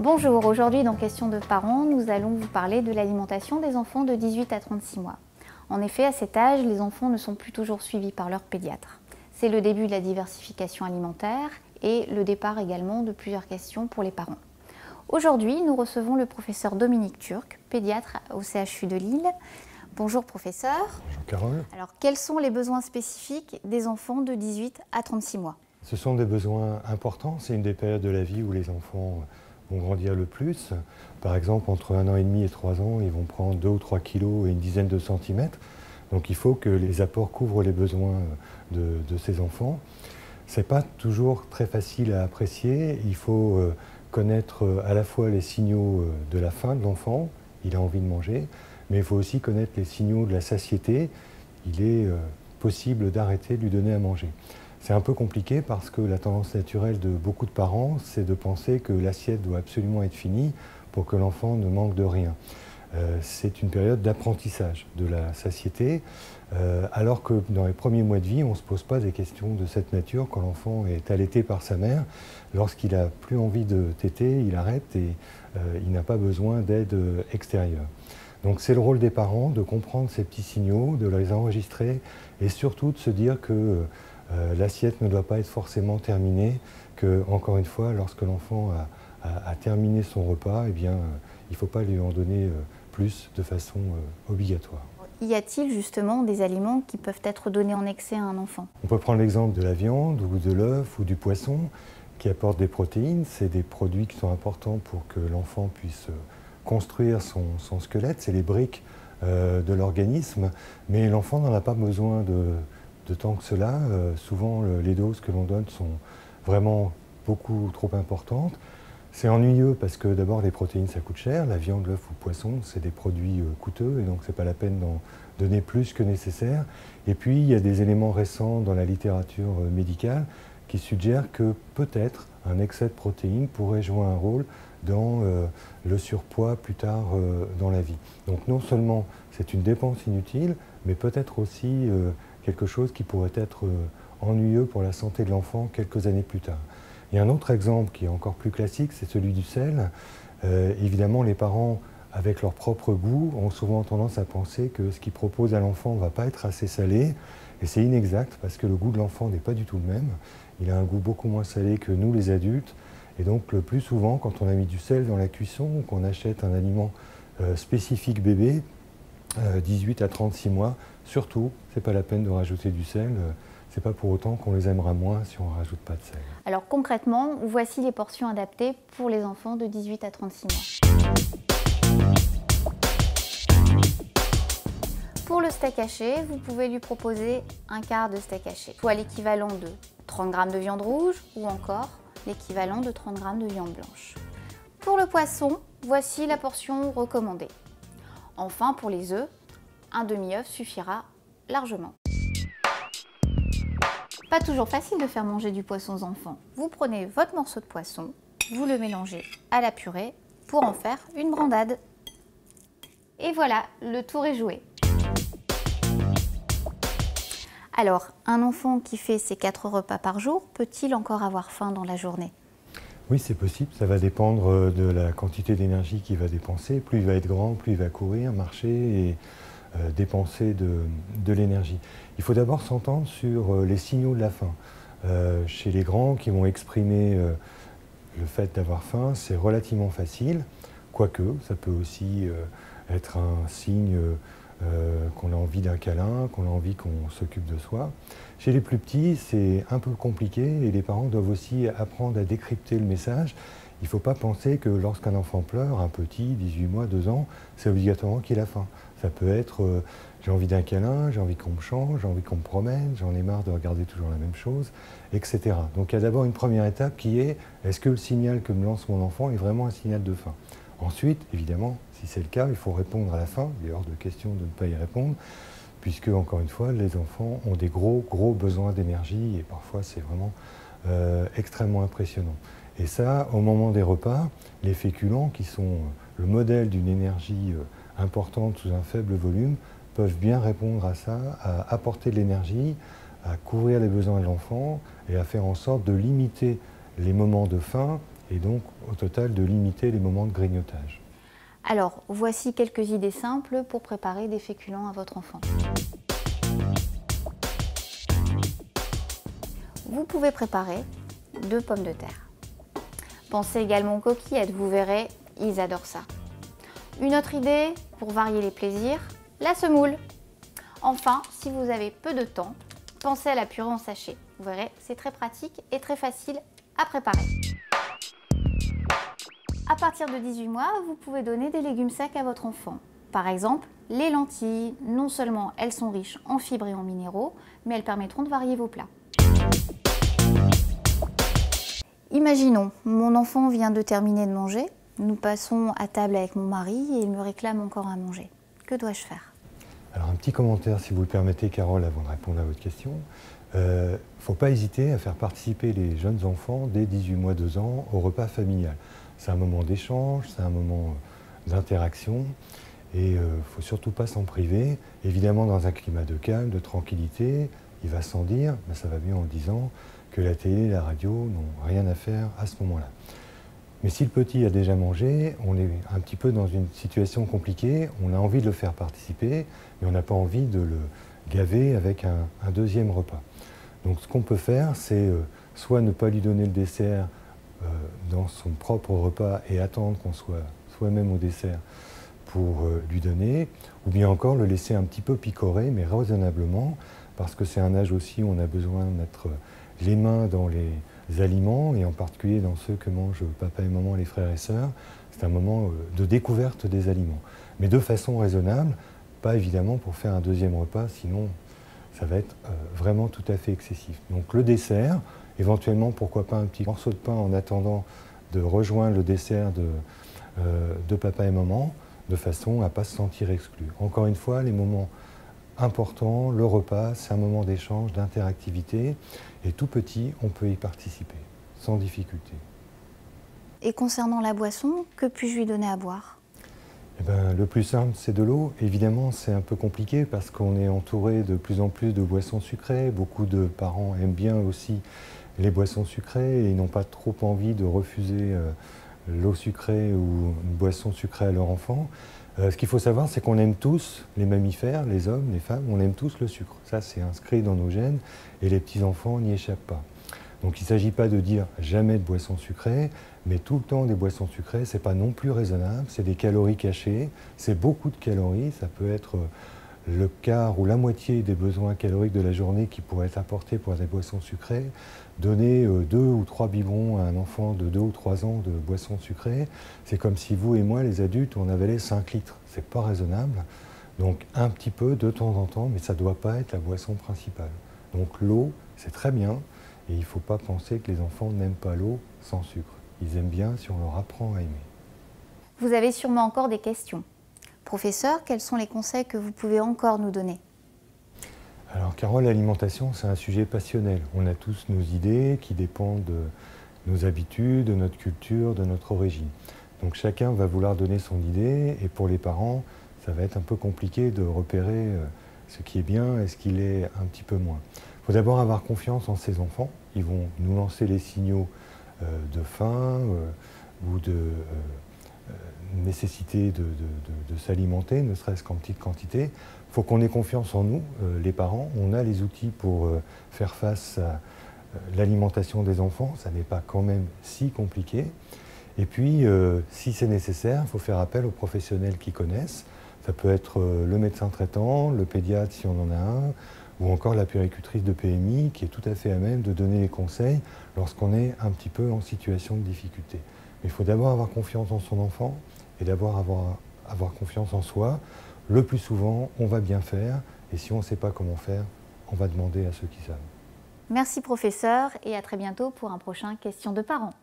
Bonjour, aujourd'hui dans Questions de parents, nous allons vous parler de l'alimentation des enfants de 18 à 36 mois. En effet, à cet âge, les enfants ne sont plus toujours suivis par leur pédiatre. C'est le début de la diversification alimentaire et le départ également de plusieurs questions pour les parents. Aujourd'hui, nous recevons le professeur Dominique Turc, pédiatre au CHU de Lille. Bonjour professeur. Bonjour Carole. Alors, quels sont les besoins spécifiques des enfants de 18 à 36 mois? Ce sont des besoins importants, c'est une des périodes de la vie où les enfants vont grandir le plus. Par exemple, entre 1 an et demi et 3 ans, ils vont prendre 2 ou 3 kilos et une dizaine de centimètres. Donc il faut que les apports couvrent les besoins de ces enfants. Ce n'est pas toujours très facile à apprécier. Il faut connaître à la fois les signaux de la faim de l'enfant, il a envie de manger, mais il faut aussi connaître les signaux de la satiété. Il est possible d'arrêter de lui donner à manger. C'est un peu compliqué parce que la tendance naturelle de beaucoup de parents, c'est de penser que l'assiette doit absolument être finie pour que l'enfant ne manque de rien. C'est une période d'apprentissage de la satiété, alors que dans les premiers mois de vie, on ne se pose pas des questions de cette nature. Quand l'enfant est allaité par sa mère, lorsqu'il n'a plus envie de téter, il arrête et il n'a pas besoin d'aide extérieure. Donc c'est le rôle des parents de comprendre ces petits signaux, de les enregistrer et surtout de se dire que l'assiette ne doit pas être forcément terminée, que, encore une fois, lorsque l'enfant a terminé son repas, eh bien, il ne faut pas lui en donner plus de façon obligatoire. Y a-t-il justement des aliments qui peuvent être donnés en excès à un enfant? On peut prendre l'exemple de la viande ou de l'œuf ou du poisson qui apportent des protéines. C'est des produits qui sont importants pour que l'enfant puisse construire son squelette. C'est les briques de l'organisme, mais l'enfant n'en a pas besoin de tant que cela. Souvent, les doses que l'on donne sont vraiment beaucoup trop importantes. C'est ennuyeux parce que d'abord, les protéines, ça coûte cher. La viande, l'œuf ou le poisson, c'est des produits coûteux et donc ce n'est pas la peine d'en donner plus que nécessaire. Et puis, il y a des éléments récents dans la littérature médicale qui suggèrent que peut-être un excès de protéines pourrait jouer un rôle dans le surpoids plus tard dans la vie. Donc non seulement c'est une dépense inutile, mais peut-être aussi quelque chose qui pourrait être ennuyeux pour la santé de l'enfant quelques années plus tard. Il y a un autre exemple qui est encore plus classique, c'est celui du sel. Évidemment, les parents, avec leur propre goût, ont souvent tendance à penser que ce qu'ils proposent à l'enfant ne va pas être assez salé. Et c'est inexact parce que le goût de l'enfant n'est pas du tout le même. Il a un goût beaucoup moins salé que nous, les adultes. Et donc, le plus souvent, quand on a mis du sel dans la cuisson ou qu'on achète un aliment spécifique bébé, 18 à 36 mois, surtout, ce n'est pas la peine de rajouter du sel. Ce n'est pas pour autant qu'on les aimera moins si on ne rajoute pas de sel. Alors concrètement, voici les portions adaptées pour les enfants de 18 à 36 mois. Pour le steak haché, vous pouvez lui proposer un quart de steak haché, soit l'équivalent de 30 g de viande rouge ou encore l'équivalent de 30 g de viande blanche. Pour le poisson, voici la portion recommandée. Enfin, pour les œufs, un demi-œuf suffira largement. Pas toujours facile de faire manger du poisson aux enfants. Vous prenez votre morceau de poisson, vous le mélangez à la purée pour en faire une brandade. Et voilà, le tour est joué. Alors, un enfant qui fait ses 4 repas par jour, peut-il encore avoir faim dans la journée? Oui, c'est possible. Ça va dépendre de la quantité d'énergie qu'il va dépenser. Plus il va être grand, plus il va courir, marcher et dépenser de l'énergie. Il faut d'abord s'entendre sur les signaux de la faim. Chez les grands qui vont exprimer le fait d'avoir faim, c'est relativement facile, quoique ça peut aussi être un signe qu'on a envie d'un câlin, qu'on a envie qu'on s'occupe de soi. Chez les plus petits, c'est un peu compliqué et les parents doivent aussi apprendre à décrypter le message. Il ne faut pas penser que lorsqu'un enfant pleure, un petit, 18 mois, 2 ans, c'est obligatoirement qu'il a faim. Ça peut être j'ai envie d'un câlin, j'ai envie qu'on me change, j'ai envie qu'on me promène, j'en ai marre de regarder toujours la même chose, etc. Donc il y a d'abord une première étape qui est est-ce que le signal que me lance mon enfant est vraiment un signal de faim? Ensuite, évidemment, si c'est le cas, il faut répondre à la faim. Il est hors de question de ne pas y répondre, puisque, encore une fois, les enfants ont des gros besoins d'énergie et parfois c'est vraiment extrêmement impressionnant. Et ça, au moment des repas, les féculents, qui sont le modèle d'une énergie importante sous un faible volume, peuvent bien répondre à ça, à apporter de l'énergie, à couvrir les besoins de l'enfant et à faire en sorte de limiter les moments de faim et donc au total de limiter les moments de grignotage. Alors, voici quelques idées simples pour préparer des féculents à votre enfant. Vous pouvez préparer 2 pommes de terre. Pensez également aux coquillettes, vous verrez, ils adorent ça. Une autre idée pour varier les plaisirs, la semoule. Enfin, si vous avez peu de temps, pensez à la purée en sachet. Vous verrez, c'est très pratique et très facile à préparer. À partir de 18 mois, vous pouvez donner des légumes secs à votre enfant. Par exemple, les lentilles, non seulement elles sont riches en fibres et en minéraux, mais elles permettront de varier vos plats. Imaginons, mon enfant vient de terminer de manger, nous passons à table avec mon mari et il me réclame encore à manger. Que dois-je faire? Alors un petit commentaire, si vous le permettez, Carole, avant de répondre à votre question. Il ne faut pas hésiter à faire participer les jeunes enfants dès 18 mois, 2 ans au repas familial. C'est un moment d'échange, c'est un moment d'interaction et il ne faut surtout pas s'en priver. Évidemment, dans un climat de calme, de tranquillité, il va sans dire, mais ça va mieux en disant, que la télé et la radio n'ont rien à faire à ce moment-là. Mais si le petit a déjà mangé, on est un petit peu dans une situation compliquée, on a envie de le faire participer, mais on n'a pas envie de le gaver avec un deuxième repas. Donc ce qu'on peut faire, c'est soit ne pas lui donner le dessert dans son propre repas et attendre qu'on soit soi-même au dessert pour lui donner, ou bien encore le laisser un petit peu picorer, mais raisonnablement, parce que c'est un âge aussi où on a besoin de mettre les mains dans les aliments, et en particulier dans ceux que mangent papa et maman, les frères et sœurs. C'est un moment de découverte des aliments, mais de façon raisonnable, pas évidemment pour faire un deuxième repas, sinon ça va être vraiment tout à fait excessif. Donc le dessert, éventuellement pourquoi pas un petit morceau de pain en attendant de rejoindre le dessert de papa et maman, de façon à ne pas se sentir exclu. Encore une fois, les moments importants, le repas, c'est un moment d'échange, d'interactivité, et tout petit, on peut y participer, sans difficulté. Et concernant la boisson, que puis-je lui donner à boire? Eh ben, le plus simple, c'est de l'eau. Évidemment, c'est un peu compliqué parce qu'on est entouré de plus en plus de boissons sucrées. Beaucoup de parents aiment bien aussi les boissons sucrées et ils n'ont pas trop envie de refuser l'eau sucrée ou une boisson sucrée à leur enfant. Ce qu'il faut savoir, c'est qu'on aime tous, les mammifères, les hommes, les femmes, on aime tous le sucre. Ça, c'est inscrit dans nos gènes et les petits-enfants n'y échappent pas. Donc il ne s'agit pas de dire jamais de boissons sucrées, mais tout le temps des boissons sucrées, ce n'est pas non plus raisonnable, c'est des calories cachées, c'est beaucoup de calories, ça peut être le quart ou la moitié des besoins caloriques de la journée qui pourraient être apportés pour des boissons sucrées. Donner 2 ou 3 biberons à un enfant de 2 ou 3 ans de boissons sucrées, c'est comme si vous et moi, les adultes, on avalait 5 litres. C'est pas raisonnable. Donc un petit peu de temps en temps, mais ça ne doit pas être la boisson principale. Donc l'eau, c'est très bien, et il ne faut pas penser que les enfants n'aiment pas l'eau sans sucre. Ils aiment bien si on leur apprend à aimer. Vous avez sûrement encore des questions. Professeur, quels sont les conseils que vous pouvez encore nous donner? Alors Carole, l'alimentation, c'est un sujet passionnel. On a tous nos idées qui dépendent de nos habitudes, de notre culture, de notre origine. Donc chacun va vouloir donner son idée et pour les parents, ça va être un peu compliqué de repérer ce qui est bien et ce qui l'est un petit peu moins. Il faut d'abord avoir confiance en ses enfants. Ils vont nous lancer les signaux de faim ou de nécessité de s'alimenter, ne serait-ce qu'en petite quantité. Il faut qu'on ait confiance en nous, les parents. On a les outils pour faire face à l'alimentation des enfants. Ça n'est pas quand même si compliqué. Et puis, si c'est nécessaire, il faut faire appel aux professionnels qui connaissent. Ça peut être le médecin traitant, le pédiatre si on en a un, ou encore la puéricultrice de PMI qui est tout à fait à même de donner les conseils lorsqu'on est un petit peu en situation de difficulté. Mais il faut d'abord avoir confiance en son enfant et d'abord avoir confiance en soi. Le plus souvent, on va bien faire et si on ne sait pas comment faire, on va demander à ceux qui savent. Merci professeur et à très bientôt pour un prochain Question de parents.